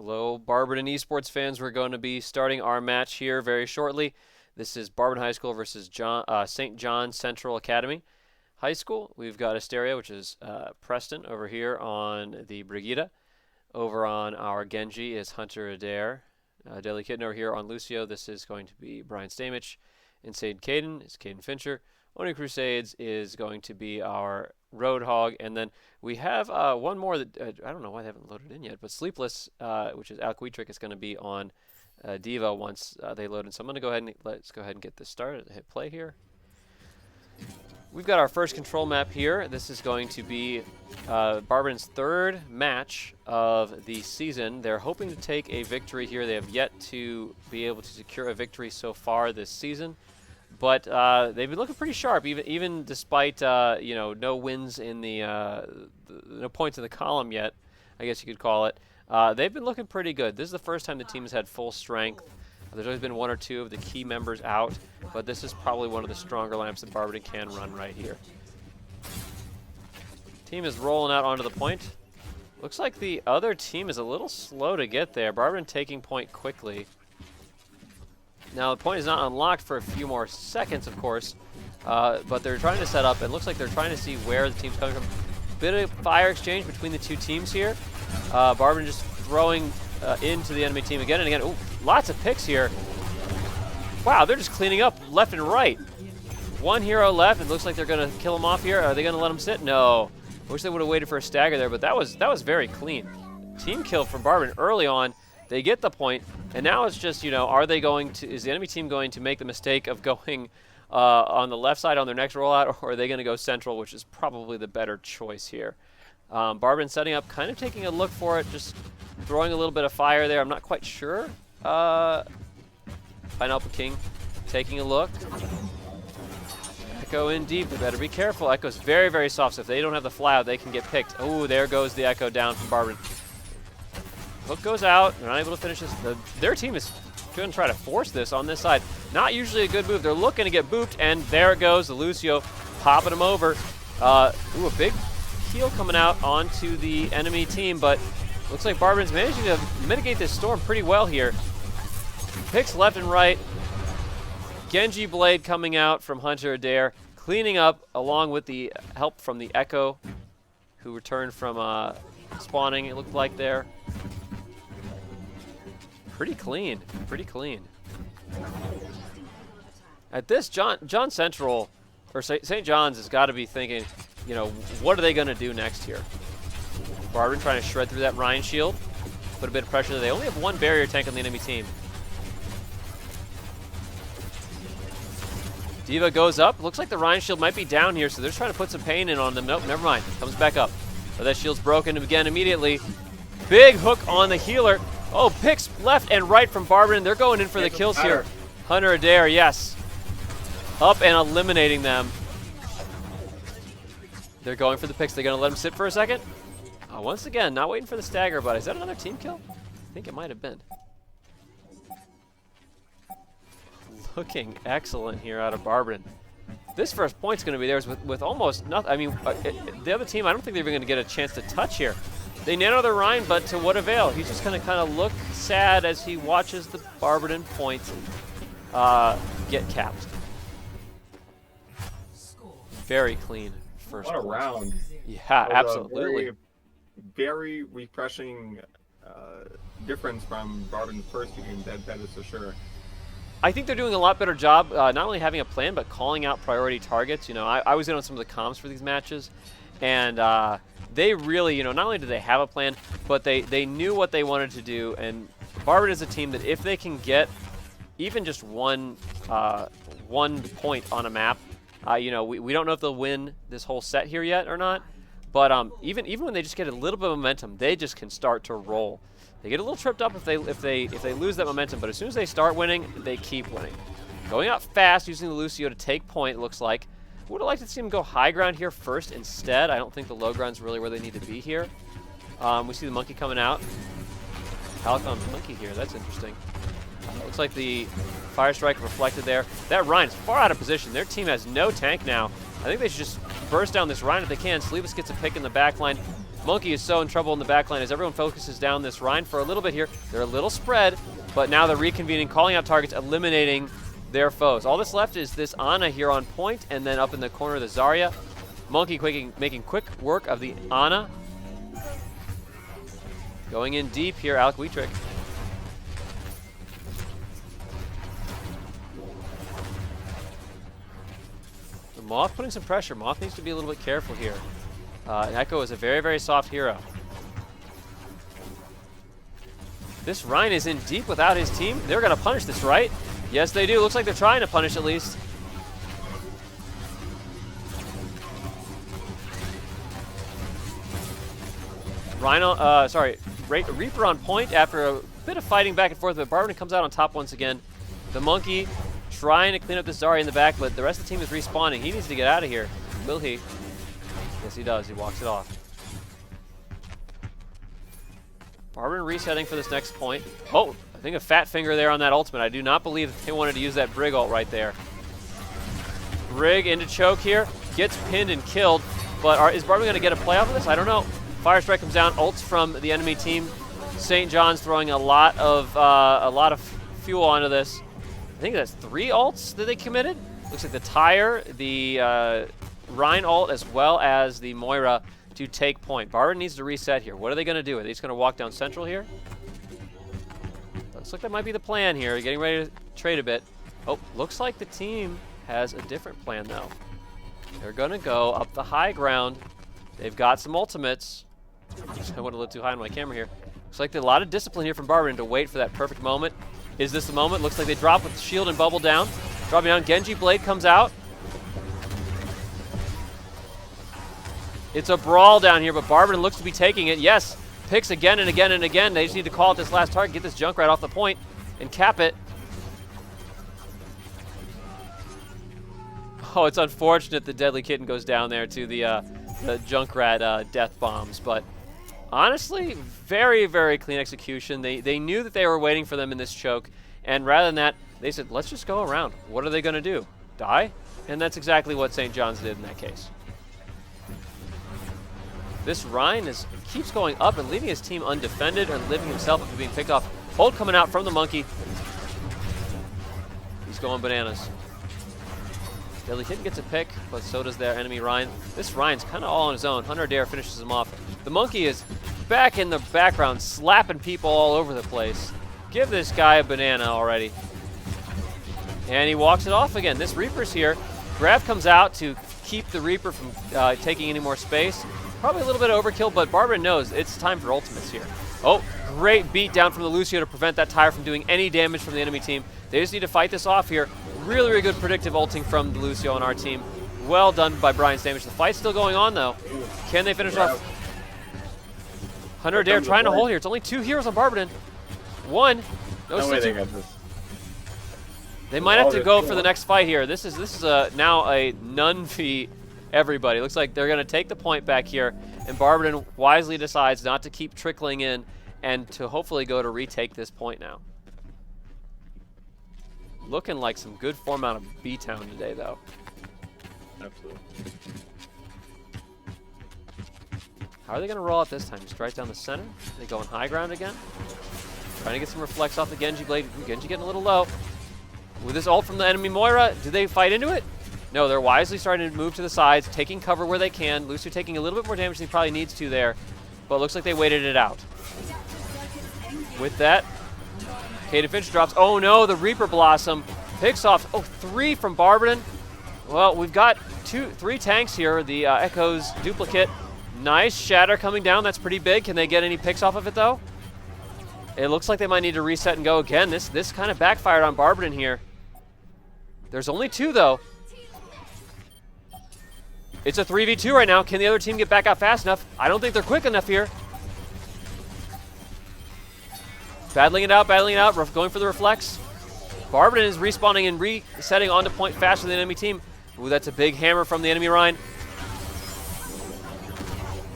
Hello, Barberton Esports fans. We're going to be starting our match here very shortly. This is Barberton High School versus St. John Central Academy High School. We've got Asteria, which is Preston, over here on the Brigida. Over on our Genji is Hunter Adair. Deli Kitten over here on Lucio. This is going to be Brian Stamich. Insane Kaeden is Kaeden Fincher. Oni Crusades is going to be our Roadhog. And then we have one more that I don't know why they haven't loaded in yet, but Sleepless, which is Alec Wuethrich, is going to be on Diva once they load in. So I'm going to go ahead and let's go ahead and get this started. Hit play here. We've got our first control map here. This is going to be Barberton's third match of the season. They're hoping to take a victory here. They have yet to be able to secure a victory so far this season. But they've been looking pretty sharp, even despite no wins in no points in the column yet, I guess you could call it. They've been looking pretty good. This is the first time the team has had full strength. There's always been one or two of the key members out, but this is probably one of the stronger lineups that Barberton can run right here. Team is rolling out onto the point. Looks like the other team is a little slow to get there. Barberton taking point quickly. Now, the point is not unlocked for a few more seconds, of course, but they're trying to set up. It looks like they're trying to see where the team's coming from. Bit of fire exchange between the two teams here. Barberton just throwing into the enemy team again and again. Ooh, lots of picks here. Wow, they're just cleaning up left and right. One hero left. It looks like they're going to kill him off here. Are they going to let him sit? No. I wish they would have waited for a stagger there, but that was very clean. Team kill from Barberton early on. They get the point, and now it's just, are they going to, is the enemy team going to make the mistake of going on the left side on their next rollout, or are they going to go central, which is probably the better choice here. Barberton setting up, kind of taking a look for it, just throwing a little bit of fire there. I'm not quite sure. Pineapple King taking a look. Echo in deep. They better be careful. Echo's very, very soft, so if they don't have the fly out, they can get picked. Oh, there goes the Echo down from Barberton. Hook goes out. They're not able to finish this. Their team is going to try to force this on this side. Not usually a good move. They're looking to get booped, and there it goes. The Lucio popping him over. Ooh, a big heal coming out onto the enemy team, but looks like Barberton's managing to mitigate this storm pretty well here. Picks left and right. Genji Blade coming out from Hunter Adair, cleaning up along with the help from the Echo, who returned from spawning, it looked like there. Pretty clean, pretty clean. At this, John Central, or St. John's has got to be thinking, what are they going to do next here? Barberton trying to shred through that Ryan shield, put a bit of pressure there. They only have one barrier tank on the enemy team. Diva goes up. Looks like the Ryan shield might be down here, so they're trying to put some pain in on them. Nope, never mind. Comes back up. But that shield's broken again immediately. Big hook on the healer. Oh, picks left and right from Barberton. They're going in for the kills here. Hunter Adair, yes. Up and eliminating them. They're going for the picks. They're going to let him sit for a second. Once again, not waiting for the stagger, but is that another team kill? I think it might have been. Looking excellent here out of Barberton. This first point's going to be theirs with almost nothing. I mean, the other team, I don't think they're even going to get a chance to touch here. They nano their Ryan, but to what avail? He's just going to kind of look sad as he watches the Barberton points get capped. Very clean first What a point. round. Yeah, absolutely. Very refreshing difference from Barberton's first game, that is for sure. I think they're doing a lot better job, not only having a plan, but calling out priority targets. I was in on some of the comms for these matches, and they really, not only did they have a plan, but they knew what they wanted to do. And Barberton is a team that if they can get even just one point on a map, we don't know if they'll win this whole set here yet or not. But even when they just get a little bit of momentum, they just can start to roll. They get a little tripped up if they lose that momentum, but as soon as they start winning, they keep winning. Going out fast, using the Lucio to take point, it looks like. Would have liked to see him go high ground here first instead. I don't think the low ground's really where they need to be here. We see the monkey coming out. Alec on the monkey here, that's interesting. Looks like the fire strike reflected there. That Ryan's far out of position. Their team has no tank now. I think they should just burst down this Ryan if they can. Sleepless gets a pick in the back line. Monkey is so in trouble in the backline as everyone focuses down this Rhine for a little bit here. They're a little spread, but now they're reconvening, calling out targets, eliminating their foes. All that's left is this Ana here on point, and then up in the corner, the Zarya. Monkey making quick work of the Ana. Going in deep here, Alec Wuethrich. The Moth putting some pressure. Moth needs to be a little bit careful here. Echo is a very, very soft hero. This Rhine is in deep without his team. They're going to punish this, right? Yes, they do. Looks like they're trying to punish at least. Reaper on point after a bit of fighting back and forth, but Barberton comes out on top once again. The Monkey trying to clean up this Zarya in the back, but the rest of the team is respawning. He needs to get out of here. Will he? Yes, he does. He walks it off. Barberton resetting for this next point. Oh, I think a fat finger there on that ultimate. I do not believe that they wanted to use that Brig ult right there. Brig into choke here. Gets pinned and killed, but is Barberton going to get a play off of this? I don't know. Fire strike comes down. Ults from the enemy team. St. John's throwing a lot of fuel onto this. I think that's 3 ults that they committed. Looks like the Tire, the Rhine ult, as well as the Moira to take point. Barberton needs to reset here. What are they going to do? Are they just going to walk down central here? Looks like that might be the plan here. Getting ready to trade a bit. Oh, looks like the team has a different plan, though. They're going to go up the high ground. They've got some ultimates. I went a little too high on my camera here. Looks like there's a lot of discipline here from Barberton to wait for that perfect moment. Is this the moment? Looks like they drop with shield and bubble down. Dropping down. Genji Blade comes out. It's a brawl down here, but Barberton looks to be taking it. Yes, picks again and again and again. They just need to call out this last target, get this Junkrat off the point, and cap it. Oh, it's unfortunate the Deadly Kitten goes down there to the Junkrat death bombs, but honestly, very, very clean execution. They knew that they were waiting for them in this choke, and rather than that, they said, let's just go around. What are they going to do? Die? And that's exactly what St. John's did in that case. This Rhine keeps going up and leaving his team undefended and living himself up to being picked off. Ult coming out from the Monkey. He's going bananas. Deadly Kitten gets a pick, but so does their enemy Rhine. This Rhine's kind of all on his own. Adair finishes him off. The Monkey is back in the background, slapping people all over the place. Give this guy a banana already. And he walks it off again. This Reaper's here. Grab comes out to keep the Reaper from taking any more space. Probably a little bit of overkill, but Barberton knows it's time for ultimates here. Oh, great beat down from the Lucio to prevent that Tire from doing any damage from the enemy team. They just need to fight this off here. Really, really good predictive ulting from the Lucio on our team. Well done by Brian Stamich. The fight's still going on, though. Can they finish off? Adair trying to hold here. It's only 2 heroes on Barberton. 1. No way they got this. They might have to go for the next fight here. This is now a none fee. Everybody. Looks like they're going to take the point back here, and Barberton wisely decides not to keep trickling in and to hopefully go to retake this point now. Looking like some good form out of B-Town today, though. Absolutely. How are they going to roll out this time? Just right down the center? They go on high ground again? Trying to get some reflex off the Genji Blade. Ooh, Genji getting a little low. With this ult from the enemy Moira, do they fight into it? No, they're wisely starting to move to the sides, taking cover where they can. Lucio taking a little bit more damage than he probably needs to there, but it looks like they waited it out. With that, Kaeden Fincher drops. Oh no, the Reaper Blossom picks off. Oh, 3 from Barberton. Well, we've got 3 tanks here. The Echo's duplicate. Nice shatter coming down. That's pretty big. Can they get any picks off of it though? It looks like they might need to reset and go again. This kind of backfired on Barberton here. There's only 2 though. It's a 3v2 right now. Can the other team get back out fast enough? I don't think they're quick enough here. Battling it out, going for the reflex. Barberton is respawning and resetting onto point faster than the enemy team. Ooh, that's a big hammer from the enemy Rhine.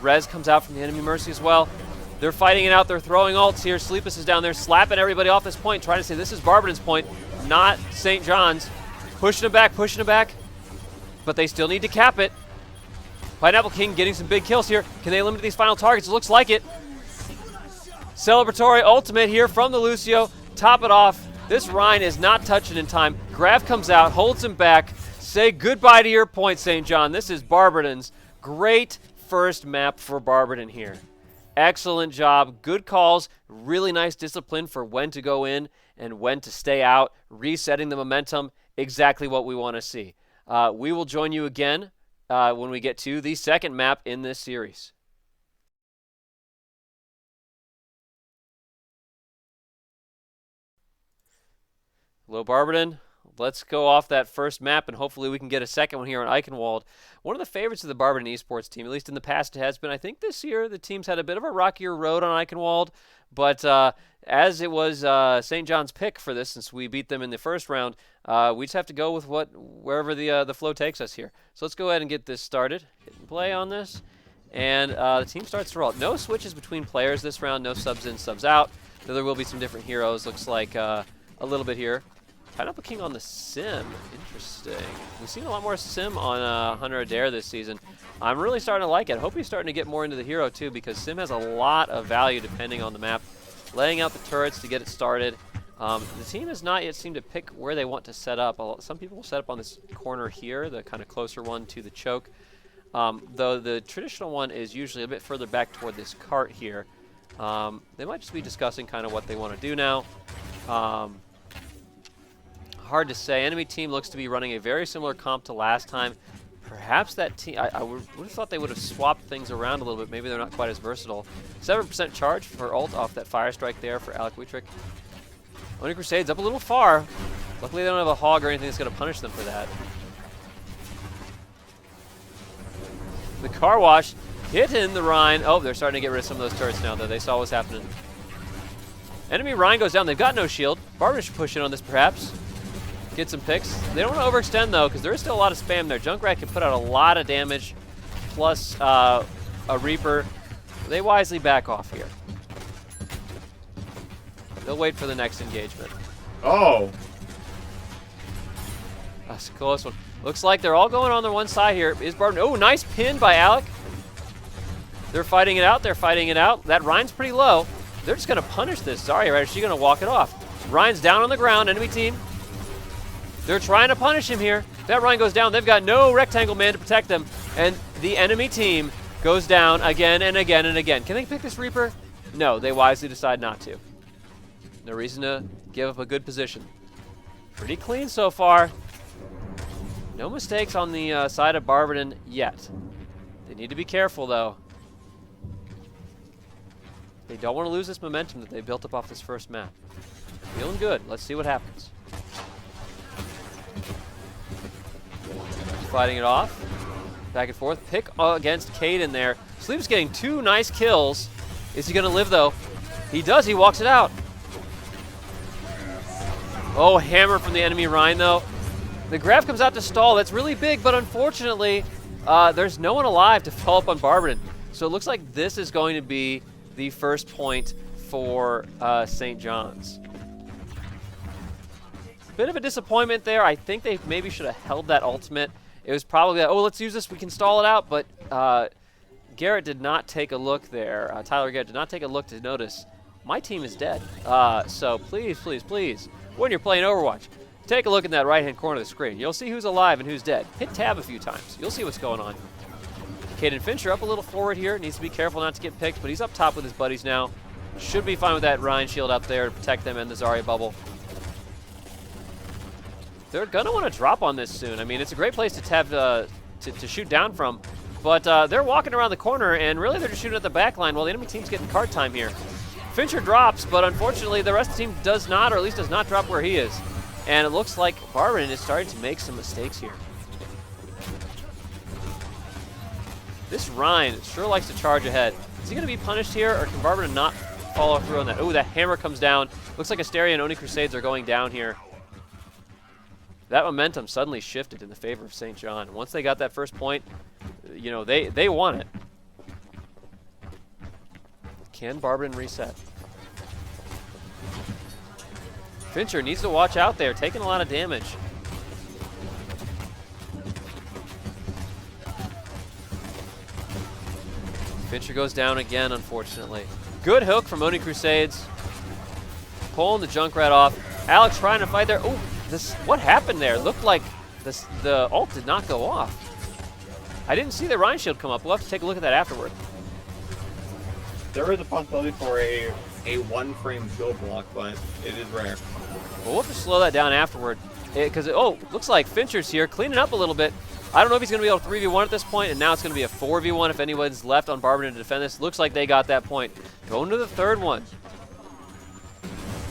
Rez comes out from the enemy Mercy as well. They're fighting it out. They're throwing ults here. Sleepless is down there slapping everybody off this point, trying to say this is Barberton's point, not St. John's. Pushing it back, but they still need to cap it. Pineapple King getting some big kills here. Can they eliminate these final targets? It looks like it. Celebratory ultimate here from the Lucio. Top it off. This Rhine is not touching in time. Grav comes out, holds him back. Say goodbye to your point, St. John. This is Barberton's great first map for Barberton here. Excellent job. Good calls. Really nice discipline for when to go in and when to stay out. Resetting the momentum. Exactly what we want to see. We will join you again when we get to the second map in this series. Hello, Barberton. Let's go off that first map, and hopefully we can get a second one here on Eichenwald. One of the favorites of the Barberton Esports team, at least in the past it has been. I think this year the team's had a bit of a rockier road on Eichenwald, but as it was St. John's pick for this, since we beat them in the first round, we just have to go with wherever the flow takes us here. So let's go ahead and get this started. Hit and play on this, and the team starts to roll. No switches between players this round, no subs in, subs out. Though there will be some different heroes, looks like a little bit here. Pineapple King on the Sim. Interesting. We've seen a lot more Sim on Hunter Adair this season. I'm really starting to like it. I hope he's starting to get more into the hero too, because Sim has a lot of value depending on the map. Laying out the turrets to get it started. The team has not yet seemed to pick where they want to set up. Some people will set up on this corner here, the kind of closer one to the choke. Though the traditional one is usually a bit further back toward this cart here. They might just be discussing kind of what they want to do now. Hard to say. Enemy team looks to be running a very similar comp to last time. Perhaps that team, I would have thought they would have swapped things around a little bit. Maybe they're not quite as versatile. 7% charge for ult off that fire strike there for Alec Wuethrich. Oni Crusade's up a little far. Luckily they don't have a hog or anything that's going to punish them for that. The car wash hitting the Rhine. Oh, they're starting to get rid of some of those turrets now, though. They saw what's happening. Enemy Rhine goes down. They've got no shield. Barberton should push in on this, perhaps. Get some picks. They don't want to overextend, though, because there is still a lot of spam there. Junkrat can put out a lot of damage, plus a Reaper. They wisely back off here. They'll wait for the next engagement. Oh! That's a close one. Looks like they're all going on their one side here. Is Barberton? Oh, nice pin by Alec. They're fighting it out. They're fighting it out. That Rhine's pretty low. They're just going to punish this. Zarya, right? Is she going to walk it off? Rhine's down on the ground. Enemy team. They're trying to punish him here. That Rhine goes down. They've got no rectangle man to protect them. And the enemy team goes down again and again and again. Can they pick this Reaper? No, they wisely decide not to. No reason to give up a good position. Pretty clean so far. No mistakes on the side of Barberton yet. They need to be careful, though. They don't want to lose this momentum that they built up off this first map. Feeling good. Let's see what happens. Fighting it off. Back and forth. Pick against Kaiden there. Sleep's getting 2 nice kills. Is he going to live, though? He does. He walks it out. Oh, hammer from the enemy Rhine, though. The grab comes out to stall. That's really big, but unfortunately, there's no one alive to follow up on Barberton. So it looks like this is going to be the first point for St. John's. Bit of a disappointment there. I think they maybe should have held that ultimate. It was probably, oh, let's use this. We can stall it out. But Garrett did not take a look there. Tyler Garrett did not take a look to notice my team is dead. So please, please, please, when you're playing Overwatch, take a look in that right-hand corner of the screen. You'll see who's alive and who's dead. Hit tab a few times. You'll see what's going on. Kaeden Fincher up a little forward here. Needs to be careful not to get picked, but he's up top with his buddies now. Should be fine with that Rhine shield up there to protect them and the Zarya bubble. They're going to want to drop on this soon. I mean, it's a great place to shoot down from, but they're walking around the corner, and really they're just shooting at the back line while the enemy team's getting card time here. Fincher drops, but unfortunately the rest of the team does not, or at least does not drop where he is. And it looks like Barberton is starting to make some mistakes here. This Rhine sure likes to charge ahead. Is he going to be punished here, or can Barberton not follow through on that? Oh, that hammer comes down. Looks like Asteria and Oni Crusades are going down here. That momentum suddenly shifted in the favor of St. John. Once they got that first point, you know, they won it. Can Barberton reset? Fincher needs to watch out there, taking a lot of damage. Fincher goes down again, unfortunately. Good hook from Oni Crusades. Pulling the Junkrat off. Alex trying to fight there. Oh, what happened there? Looked like the ult did not go off. I didn't see the Rhine Shield come up. We'll have to take a look at that afterward. There is a possibility for a one-frame build block, but it is rare. Well, we'll have to slow that down afterward. Because, looks like Fincher's here, cleaning up a little bit. I don't know if he's going to be able to 3v1 at this point, and now it's going to be a 4v1 if anyone's left on Barberton to defend this. Looks like they got that point. Going to the third one.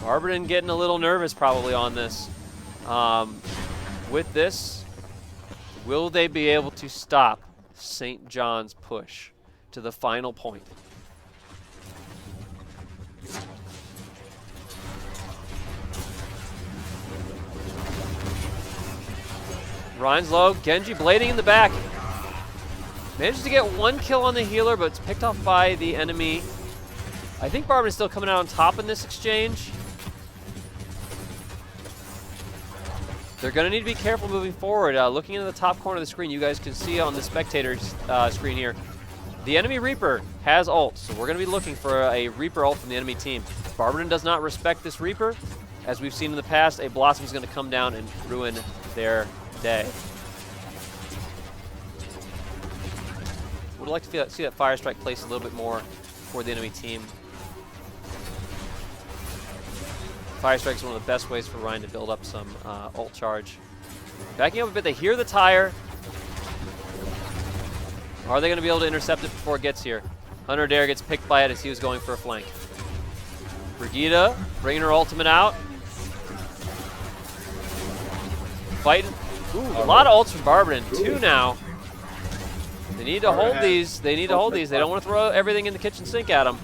Barberton getting a little nervous probably on this. With this, will they be able to stop St. John's push to the final point? Ryan's low, Genji blading in the back. Manages to get one kill on the healer, but it's picked off by the enemy. I think Barberton's still coming out on top in this exchange. They're going to need to be careful moving forward. Looking into the top corner of the screen, you guys can see on the spectator's screen here, the enemy Reaper has ult, so we're going to be looking for a Reaper ult from the enemy team. Barberton does not respect this Reaper. As we've seen in the past, a Blossom is going to come down and ruin their day. Would like to see that Fire Strike placed a little bit more for the enemy team. Fire Strike is one of the best ways for Ryan to build up some ult charge. Backing up a bit, they hear the tire. Are they going to be able to intercept it before it gets here? Adair gets picked by it as he was going for a flank. Brigida bringing her ultimate out. Fighting. Ooh, a lot of ults from Barberton. Two now. They need to hold these. They need to hold these. They don't want to throw everything in the kitchen sink at them.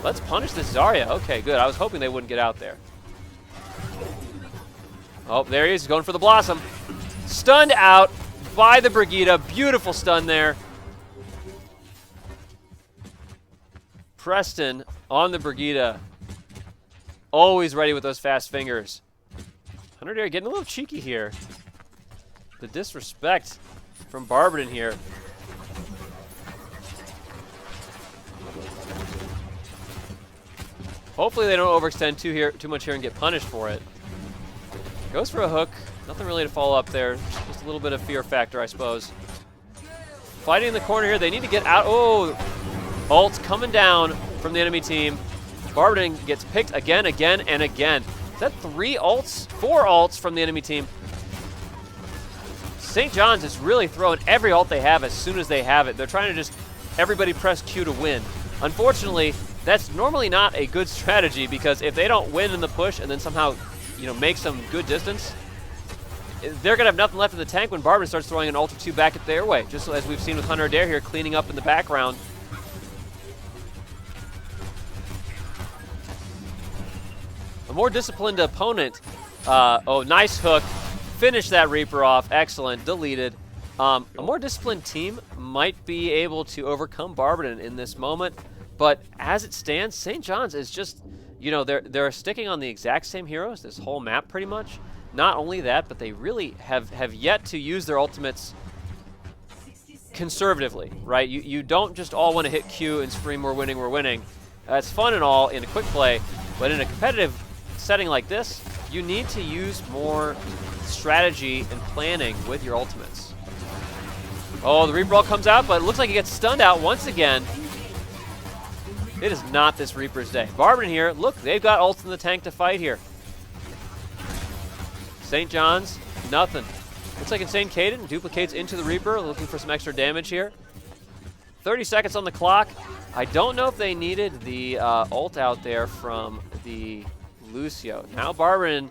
Let's punish this Zarya. Okay, good. I was hoping they wouldn't get out there. Oh, there he is. He's going for the Blossom. Stunned out by the Brigida. Beautiful stun there. Preston on the Brigida. Always ready with those fast fingers. Adair getting a little cheeky here. The disrespect from Barberton here. Hopefully they don't overextend too much here and get punished for it. Goes for a hook. Nothing really to follow up there. Just a little bit of fear factor, I suppose. Fighting in the corner here. They need to get out. Oh, ults coming down from the enemy team. Barberton gets picked again, and again. Is that 3 ults? 4 ults from the enemy team. St. John's is really throwing every ult they have as soon as they have it. They're trying to just everybody press Q to win. Unfortunately, that's normally not a good strategy because if they don't win in the push and then somehow, make some good distance, they're going to have nothing left in the tank when Barberton starts throwing an ult or 2 back at their way, just as we've seen with Adair here cleaning up in the background. A more disciplined opponent. Nice hook. Finish that Reaper off. Excellent. Deleted. A more disciplined team might be able to overcome Barberton in this moment. But as it stands, St. John's is just, they're sticking on the exact same heroes this whole map pretty much. Not only that, but they really have yet to use their ultimates conservatively, right? You don't just all want to hit Q and scream, we're winning. That's fun and all in a quick play, but in a competitive setting like this, you need to use more strategy and planning with your ultimates. Oh, the Reaper ult comes out, but it looks like he gets stunned out once again. It is not this Reaper's day. Barberton here, look, they've got ults in the tank to fight here. St. John's, nothing. Looks like Insane Kaiden duplicates into the Reaper, looking for some extra damage here. 30 seconds on the clock. I don't know if they needed the ult out there from the Lucio. Now Barberton,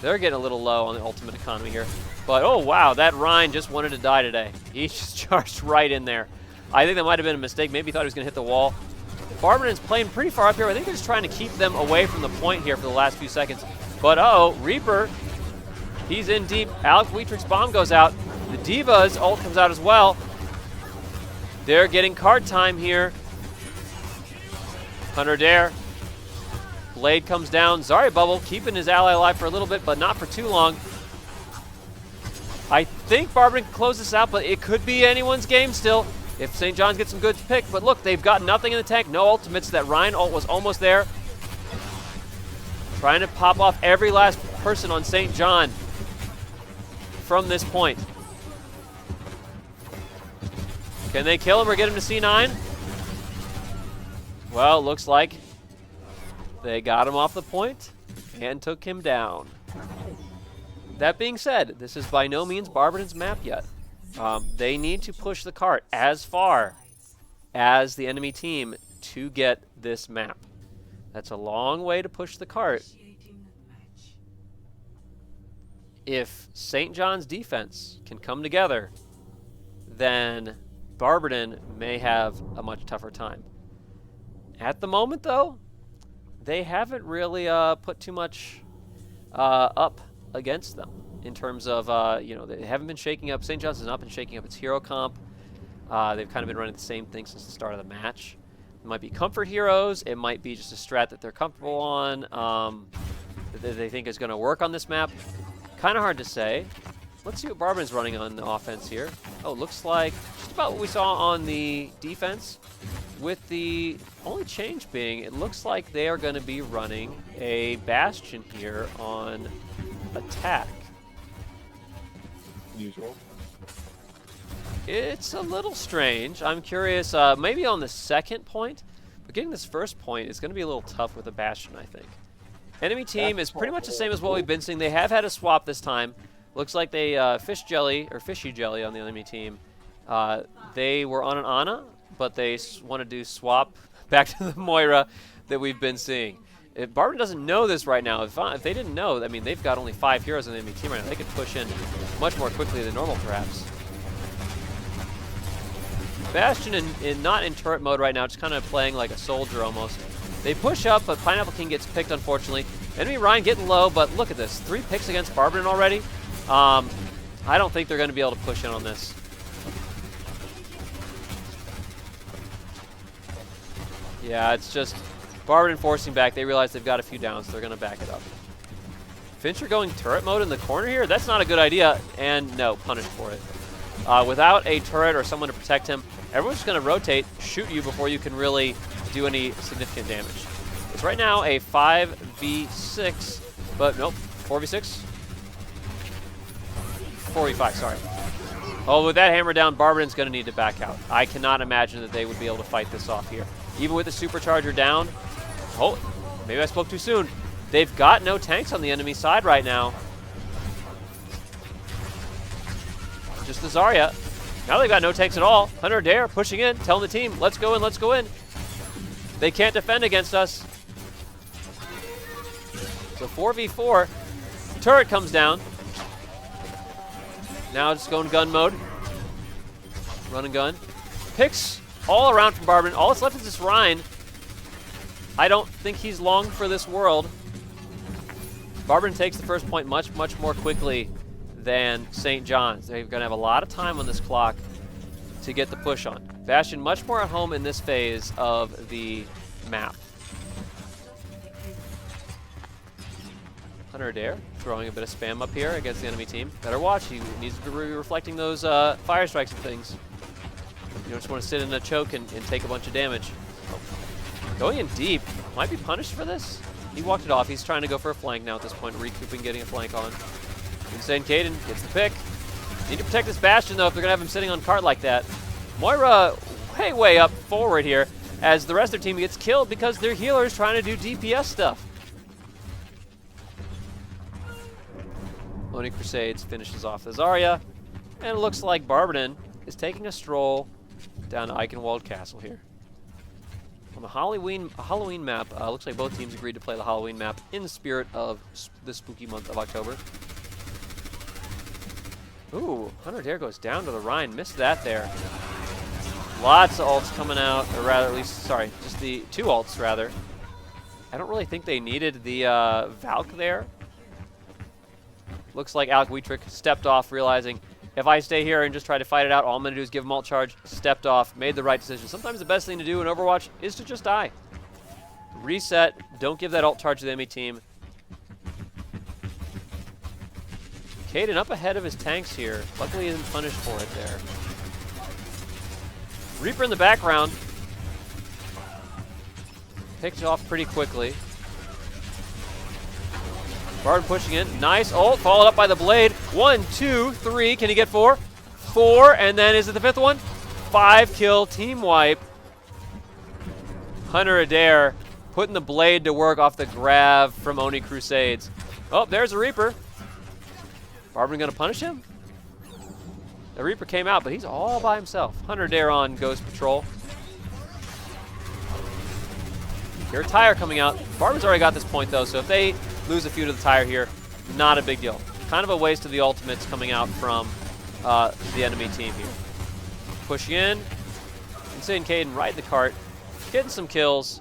they're getting a little low on the ultimate economy here. But, oh wow, that Rhine just wanted to die today. He just charged right in there. I think that might have been a mistake. Maybe he thought he was going to hit the wall. Barberton's playing pretty far up here. I think they're just trying to keep them away from the point here for the last few seconds. But, Reaper, he's in deep. Alec Wuetthrich's bomb goes out. The Diva's ult comes out as well. They're getting card time here. Adair. Blade comes down. Zarya Bubble keeping his ally alive for a little bit, but not for too long. I think Barberton can close this out, but it could be anyone's game still. if St. John's gets some good pick. But look, they've got nothing in the tank. No ultimates. That Ryan ult was almost there. Trying to pop off every last person on St. John from this point. Can they kill him or get him to C9? Well, looks like they got him off the point and took him down. That being said, this is by no means Barberton's map yet. They need to push the cart as far as the enemy team to get this map. That's a long way to push the cart. If St. John's defense can come together, then Barberton may have a much tougher time. At the moment, though, they haven't really put too much up against them in terms of, they haven't been shaking up. St. John's has not been shaking up its hero comp. They've kind of been running the same thing since the start of the match. It might be comfort heroes. It might be just a strat that they're comfortable on, that they think is going to work on this map. Kind of hard to say. Let's see what Barberton's running on the offense here. Oh, looks like just about what we saw on the defense, with the only change being it looks like they are going to be running a Bastion here on attack. Usual. It's a little strange. I'm curious, maybe on the second point, but getting this first point is going to be a little tough with a Bastion, I think. Enemy team is pretty much the same as what we've been seeing. They have had a swap this time. Looks like they fishy jelly on the enemy team. They were on an Ana, but they wanted to swap back to the Moira that we've been seeing. If Barberton doesn't know this right now, if they didn't know, I mean, they've got only 5 heroes on the enemy team right now. They could push in much more quickly than normal, perhaps. Bastion not in turret mode right now, just kind of playing like a soldier almost. They push up, but Pineapple King gets picked, unfortunately. Enemy Ryan getting low, but look at this. 3 picks against Barberton already. I don't think they're going to be able to push in on this. Yeah, it's just Barberton forcing back. They realize they've got a few downs, so they're going to back it up. Fincher going turret mode in the corner here? That's not a good idea, and no, punished for it. Without a turret or someone to protect him, everyone's just going to rotate, shoot you before you can really do any significant damage. It's right now a 5v6, but nope, 4v6? 4v5, sorry. Oh, with that hammer down, Barberton's going to need to back out. I cannot imagine that they would be able to fight this off here. Even with the supercharger down. Oh, maybe I spoke too soon. They've got no tanks on the enemy side right now. Just the Zarya. Now they've got no tanks at all. Hunter Adair pushing in, telling the team, let's go in, let's go in. They can't defend against us. So 4v4. Turret comes down. Now just going gun mode. Run and gun. Picks all around from Barberton. All that's left is this Rhine. I don't think he's long for this world. Barberton takes the first point much, much more quickly than St. John's. They're going to have a lot of time on this clock to get the push on. Bastion much more at home in this phase of the map. Hunter Adair throwing a bit of spam up here against the enemy team. Better watch. He needs to be reflecting those fire strikes and things. You don't just want to sit in a choke and take a bunch of damage. Oh. Going in deep. Might be punished for this. He walked it off. He's trying to go for a flank now at this point, recouping, getting a flank on. Insane Kaiden gets the pick. Need to protect this Bastion, though, if they're going to have him sitting on cart like that. Moira way up forward here as the rest of their team gets killed because their healer's trying to do DPS stuff. Oni Crusades finishes off the Zarya, and it looks like Barberton is taking a stroll down to Eichenwald Castle here. On the Halloween map, looks like both teams agreed to play the Halloween map in the spirit of the spooky month of October. Ooh, Hunter Adair goes down to the Rhine. Missed that there. Lots of ults coming out, or rather, at least, sorry, just the 2 ults, rather. I don't really think they needed the Valk there. Looks like Alec Wuethrich stepped off, realizing if I stay here and just try to fight it out, all I'm going to do is give him ult charge. Stepped off, made the right decision. Sometimes the best thing to do in Overwatch is to just die. Reset, don't give that ult charge to the enemy team. Kaiden up ahead of his tanks here. Luckily he isn't punished for it there. Reaper in the background. Picked off pretty quickly. Barberton pushing in. Nice ult. Followed up by the blade. 1, 2, 3. Can he get 4? 4. And then is it the 5th one? 5 kill. Team wipe. Hunter Adair putting the blade to work off the grab from Oni Crusades. Oh, there's a Reaper. Barberton going to punish him? The Reaper came out, but he's all by himself. Hunter Adair on Ghost Patrol. Your tire coming out. Barberton's already got this point, though, so if they lose a few to the tire here, not a big deal. Kind of a waste of the ultimates coming out from the enemy team here. Pushing in. Insane Kaiden riding the cart. Getting some kills.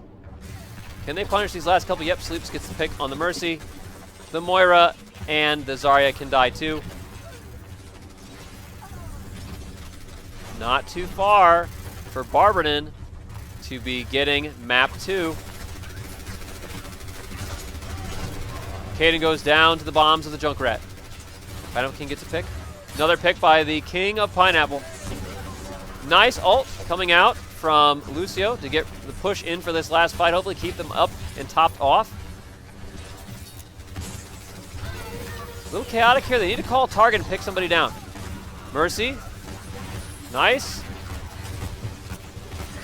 Can they punish these last couple? Yep, Sleeps gets the pick on the Mercy. The Moira and the Zarya can die too. Not too far for Barberton to be getting map 2. Kaiden goes down to the bombs of the Junkrat. Pineapple King gets a pick. Another pick by the King of Pineapple. Nice ult coming out from Lucio to get the push in for this last fight. Hopefully keep them up and topped off. A little chaotic here. They need to call a target and pick somebody down. Mercy. Nice.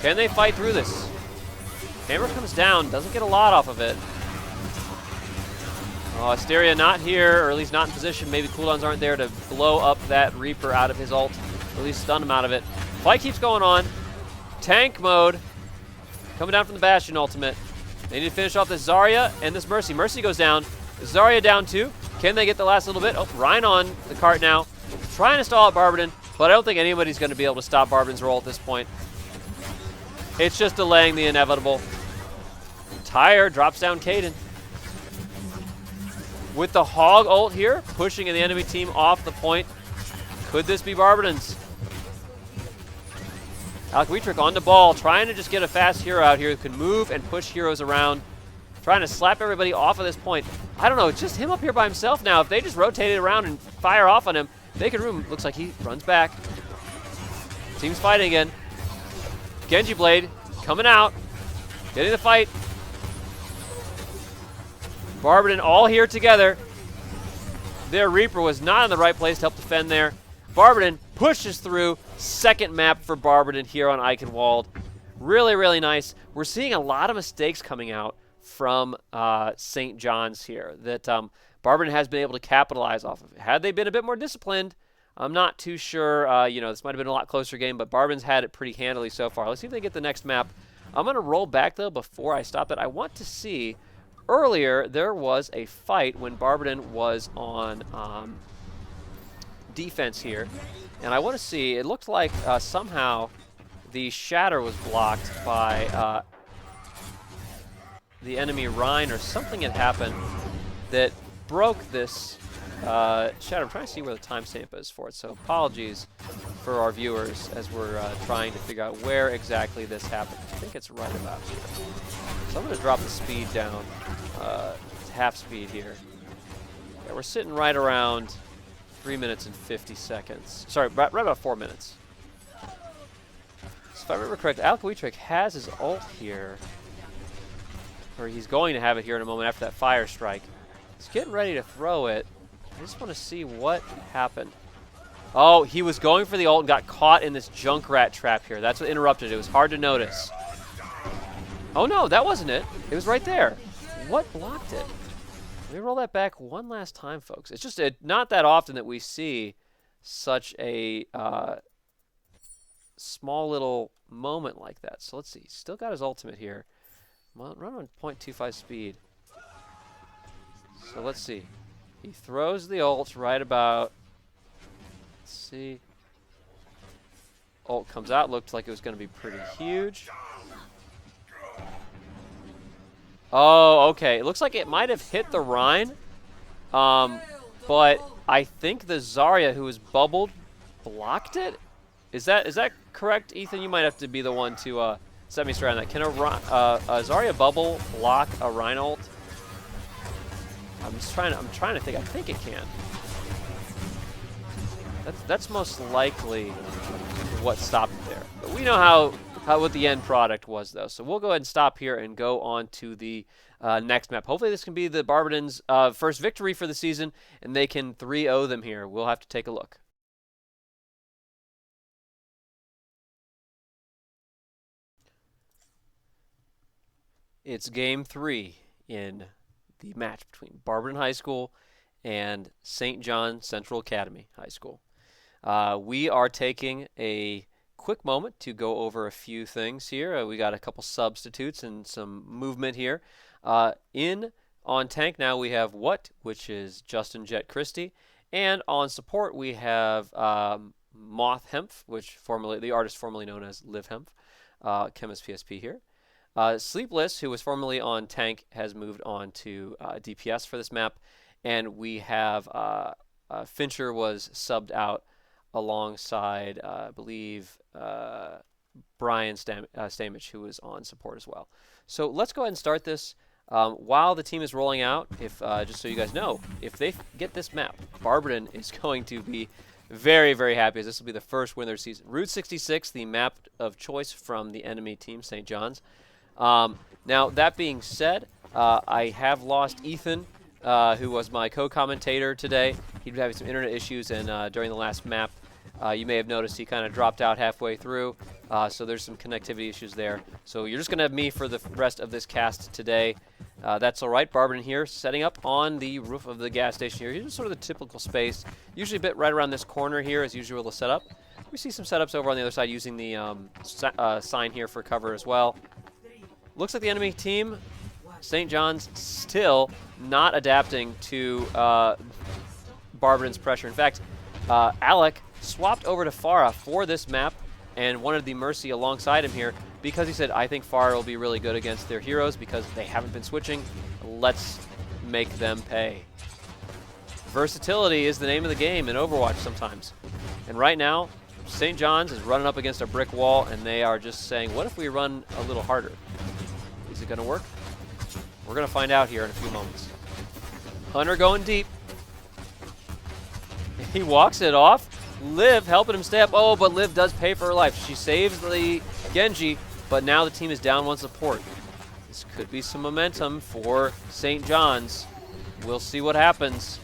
Can they fight through this? Hammer comes down. Doesn't get a lot off of it. Oh, Asteria not here, or at least not in position. Maybe cooldowns aren't there to blow up that Reaper out of his ult. Or at least stun him out of it. Fight keeps going on. Tank mode. Coming down from the Bastion ultimate. They need to finish off this Zarya and this Mercy. Mercy goes down. Zarya down too. Can they get the last little bit? Oh, Ryan on the cart now. Trying to stall at Barberton, but I don't think anybody's going to be able to stop Barberton's roll at this point. It's just delaying the inevitable. Tire drops down Kaiden. With the Hog ult here, pushing the enemy team off the point. Could this be Barberton's? Alec Wuethrich on the ball, trying to just get a fast hero out here who can move and push heroes around. Trying to slap everybody off of this point. I don't know, it's just him up here by himself now. If they just rotate it around and fire off on him, they can room. Looks like he runs back. Team's fighting again. Genji Blade coming out, getting the fight. Barberton all here together. Their Reaper was not in the right place to help defend there. Barberton pushes through. Second map for Barberton here on Eichenwald. Really, really nice. We're seeing a lot of mistakes coming out from St. John's here that Barberton has been able to capitalize off of. Had they been a bit more disciplined, I'm not too sure. This might have been a lot closer game, but Barberton's had it pretty handily so far. Let's see if they get the next map. I'm going to roll back, though, before I stop it. I want to see, earlier there was a fight when Barberton was on defense here. And I want to see, it looked like somehow the shatter was blocked by the enemy Rhine, or something had happened that broke this shatter. I'm trying to see where the timestamp is for it, so apologies for our viewers as we're trying to figure out where exactly this happened. I think it's right about here. So I'm going to drop the speed down to half speed here. Yeah, we're sitting right around 3 minutes and 50 seconds. Sorry, right about 4 minutes. So if I remember correctly, Alec Wuethrich has his ult here. Or he's going to have it here in a moment after that fire strike. He's getting ready to throw it. I just want to see what happened. Oh, he was going for the ult and got caught in this Junkrat trap here. That's what interrupted it. It was hard to notice. Oh no, that wasn't it. It was right there. What blocked it? Let me roll that back one last time, folks. It's just not that often that we see such a small little moment like that. So let's see. Still got his ultimate here. Run on 0.25 speed. So let's see. He throws the ult right about. Let's see. Ult comes out. Looked like it was going to be pretty huge. Oh, okay. It looks like it might have hit the Rhine. But I think the Zarya, who was bubbled, blocked it. Is that correct, Ethan? You might have to be the one to set me straight on that. Can a Zarya bubble block a Rhine ult? I'm trying to think. I think it can. That's most likely what stopped it there. But we know what the end product was, though. So we'll go ahead and stop here and go on to the next map. Hopefully this can be the Barbertons' first victory for the season, and they can 3-0 them here. We'll have to take a look. It's game 3 in the match between Barberton High School and St. John Central Academy High School. We are taking a quick moment to go over a few things here. We got a couple substitutes and some movement here. In on tank now we have which is Justin Jett-Christie, and on support we have Moth Hempf, which the artist formerly known as Liv Hempf, Chemist PSP here. Sleepless, who was formerly on tank, has moved on to DPS for this map, and we have Fincher was subbed out alongside, I believe, Brian Stamich, who was on support as well. So let's go ahead and start this. While the team is rolling out, just so you guys know, if they get this map, Barberton is going to be very, very happy, as this will be the first win of their season. Route 66, the map of choice from the enemy team, St. John's. Now, that being said, I have lost Ethan, who was my co-commentator today. He was having some internet issues, and during the last map, you may have noticed he kind of dropped out halfway through, so there's some connectivity issues there. So you're just going to have me for the rest of this cast today. That's all right. Barberton here, setting up on the roof of the gas station here. Here's sort of the typical space. Usually a bit right around this corner here is usual to set up. We see some setups over on the other side using the sign here for cover as well. Looks like the enemy team, St. John's, still not adapting to Barberton's pressure. In fact, Alec swapped over to Farah for this map and wanted the Mercy alongside him here because he said, I think Farah will be really good against their heroes because they haven't been switching. Let's make them pay. Versatility is the name of the game in Overwatch sometimes. And right now, St. John's is running up against a brick wall, and they are just saying, what if we run a little harder? Is it going to work? We're going to find out here in a few moments. Hunter going deep. He walks it off. Liv helping him stay up. Oh, but Liv does pay for her life. She saves the Genji, but now the team is down one support. This could be some momentum for St. John's. We'll see what happens.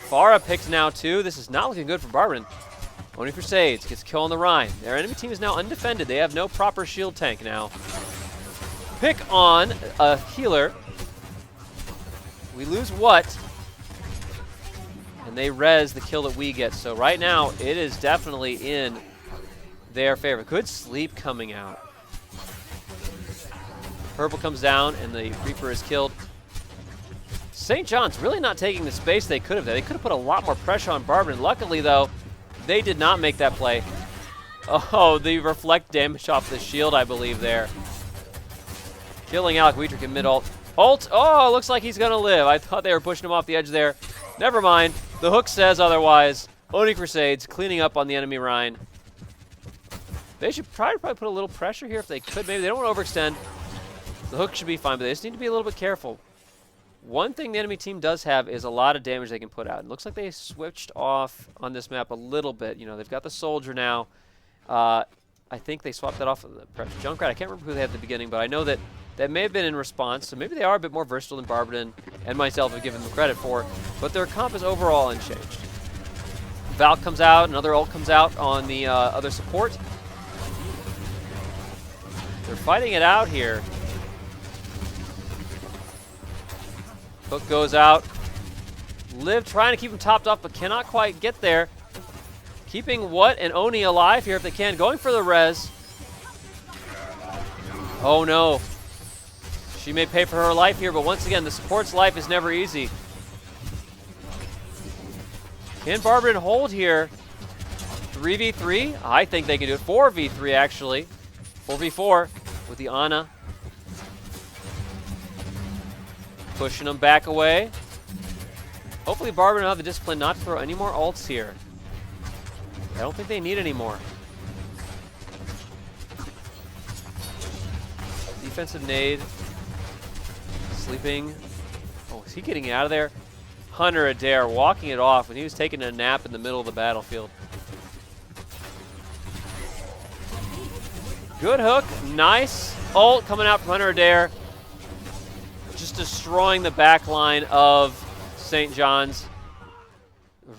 Farah picks now two. This is not looking good for Barberton. Oni Crusades gets kill on the Rhine. Their enemy team is now undefended. They have no proper shield tank now. Pick on a healer. We lose and they res the kill that we get. So right now, it is definitely in their favor. Good sleep coming out. Purple comes down, and the Reaper is killed. St. John's really not taking the space they could have. They could have put a lot more pressure on Barberton. Luckily, though, they did not make that play. Oh, the reflect damage off the shield, I believe, there. Killing Alec Wuethrich in mid-ult. Ult! Oh, looks like he's going to live. I thought they were pushing him off the edge there. Never mind. The hook says otherwise. Oni Crusades cleaning up on the enemy Rhine. They should probably put a little pressure here if they could. Maybe they don't want to overextend. The hook should be fine, but they just need to be a little bit careful. One thing the enemy team does have is a lot of damage they can put out. It looks like they switched off on this map a little bit. You know, they've got the soldier now. I think they swapped that off of the Junkrat. I can't remember who they had at the beginning, but I know that that may have been in response. So maybe they are a bit more versatile than Barberton and myself have given them credit for. But their comp is overall unchanged. Valk comes out, another ult comes out on the other support. They're fighting it out here. Hook goes out. Liv trying to keep him topped off, but cannot quite get there. Keeping and Oni alive here if they can. Going for the res. Oh no. She may pay for her life here, but once again, the support's life is never easy. Can Barberton hold here? 3v3? I think they can do it. 4v3 actually. 4v4 with the Ana. Pushing them back away. Hopefully Barberton will have the discipline not to throw any more ults here. I don't think they need any more. Defensive nade. Sleeping. Oh, is he getting out of there? Hunter Adair walking it off when he was taking a nap in the middle of the battlefield. Good hook. Nice ult coming out from Hunter Adair. Just destroying the back line of St. John's.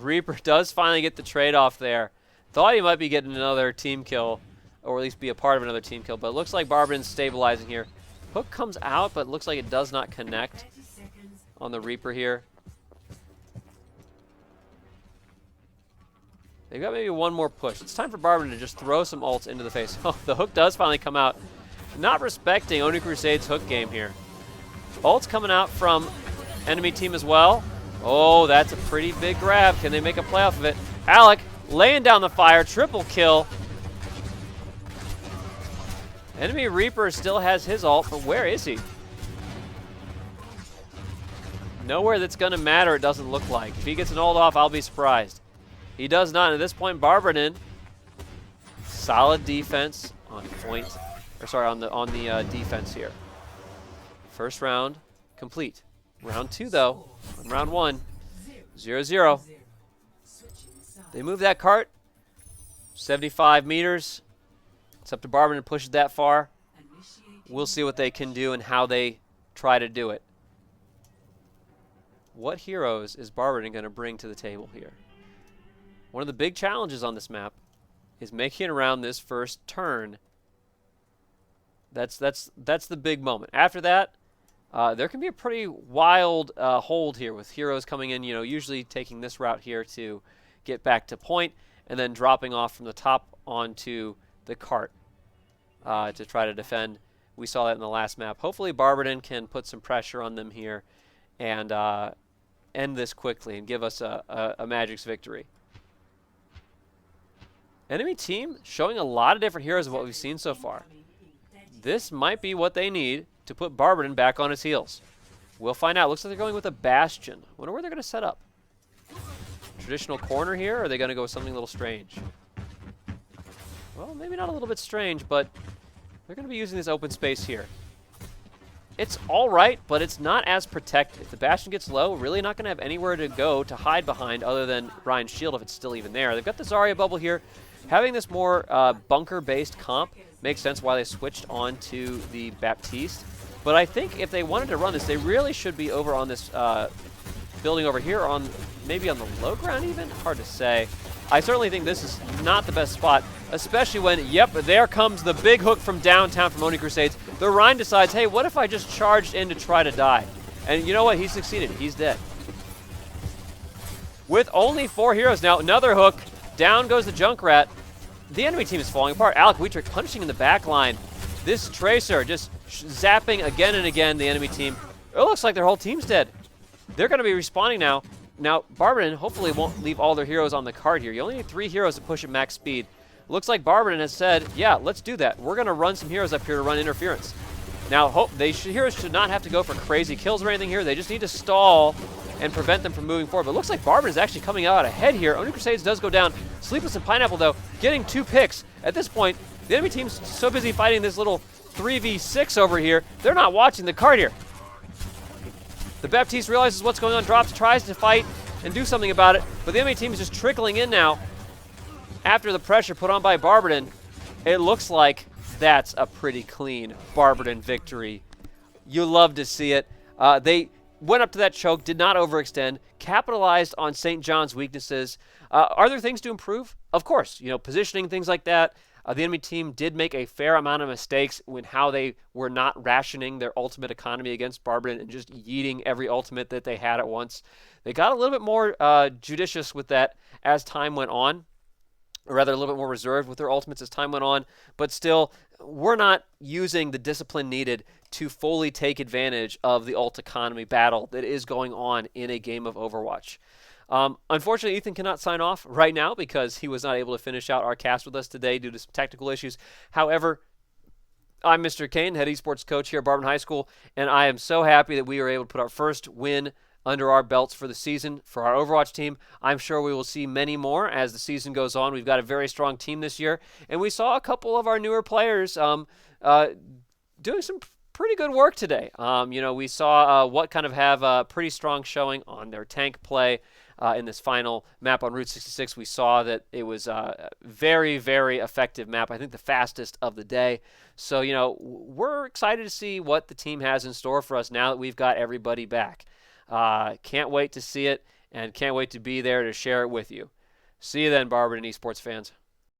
Reaper does finally get the trade-off there. Thought he might be getting another team kill, or at least be a part of another team kill, but it looks like Barberton's stabilizing here. Hook comes out, but it looks like it does not connect on the Reaper here. They've got maybe one more push. It's time for Barberton to just throw some ults into the face. Oh, the hook does finally come out. Not respecting Oni Crusade's hook game here. Ults coming out from enemy team as well. Oh, that's a pretty big grab. Can they make a play off of it? Alec laying down the fire. Triple kill. Enemy Reaper still has his ult, but where is he? Nowhere that's going to matter, it doesn't look like. If he gets an ult off, I'll be surprised. He does not. At this point, Barberton, solid defense on point. Or sorry, on the defense here. First round complete. Round 2 though. On round 1, 0-0. They move that cart 75 meters. It's up to Barberton to push it that far. We'll see what they can do and how they try to do it. What heroes is Barberton going to bring to the table here? One of the big challenges on this map is making it around this first turn. That's the big moment. After that, there can be a pretty wild hold here with heroes coming in, usually taking this route here to get back to point and then dropping off from the top onto the cart to try to defend. We saw that in the last map. Hopefully Barberton can put some pressure on them here and end this quickly and give us a Magic's victory. Enemy team showing a lot of different heroes of what we've seen so far. This might be what they need to put Barberton back on his heels. We'll find out. Looks like they're going with a Bastion. Wonder where they're going to set up. Traditional corner here, or are they going to go with something a little strange? Well, maybe not a little bit strange, but they're going to be using this open space here. It's all right, but it's not as protected. If the Bastion gets low, really not going to have anywhere to go to hide behind other than Ryan's shield if it's still even there. They've got the Zarya bubble here. Having this more bunker-based comp makes sense why they switched on to the Baptiste. But I think if they wanted to run this, they really should be over on this building over here, on maybe on the low ground even? Hard to say. I certainly think this is not the best spot, especially when, yep, there comes the big hook from downtown from Oni Crusades. The Rhine decides, hey, what if I just charged in to try to die? And you know what? He succeeded. He's dead. With only 4 heroes now, another hook. Down goes the Junkrat. The enemy team is falling apart. Alec Wuethrich punching in the back line. This Tracer just zapping again and again the enemy team. It looks like their whole team's dead. They're going to be respawning now. Now, Barberton hopefully won't leave all their heroes on the card here. You only need 3 heroes to push at max speed. Looks like Barberton has said, yeah, let's do that. We're going to run some heroes up here to run interference. Now, heroes should not have to go for crazy kills or anything here. They just need to stall and prevent them from moving forward. But it looks like Barberton is actually coming out ahead here. Oni Crusades does go down. Sleepless and Pineapple, though, getting 2 picks. At this point, the enemy team's so busy fighting this little 3v6 over here, they're not watching the card here. The Baptiste realizes what's going on, drops, tries to fight and do something about it, but the enemy team is just trickling in now. After the pressure put on by Barberton, it looks like that's a pretty clean Barberton victory. You love to see it. They went up to that choke, did not overextend, capitalized on St. John's weaknesses. Are there things to improve? Of course, positioning, things like that. The enemy team did make a fair amount of mistakes in how they were not rationing their ultimate economy against Barberton and just yeeting every ultimate that they had at once. They got a little bit more judicious with that as time went on, or rather a little bit more reserved with their ultimates as time went on, but still, we're not using the discipline needed to fully take advantage of the ult economy battle that is going on in a game of Overwatch. Unfortunately, Ethan cannot sign off right now because he was not able to finish out our cast with us today due to some technical issues. However, I'm Mr. Kaiden, head esports coach here at Barberton High School, and I am so happy that we were able to put our first win under our belts for the season for our Overwatch team. I'm sure we will see many more as the season goes on. We've got a very strong team this year, and we saw a couple of our newer players doing some pretty good work today. We saw what kind of have a pretty strong showing on their tank play in this final map on Route 66. We saw that it was a very, very effective map. I think the fastest of the day. So, we're excited to see what the team has in store for us now that we've got everybody back. Can't wait to see it and can't wait to be there to share it with you. See you then, Barberton Esports fans.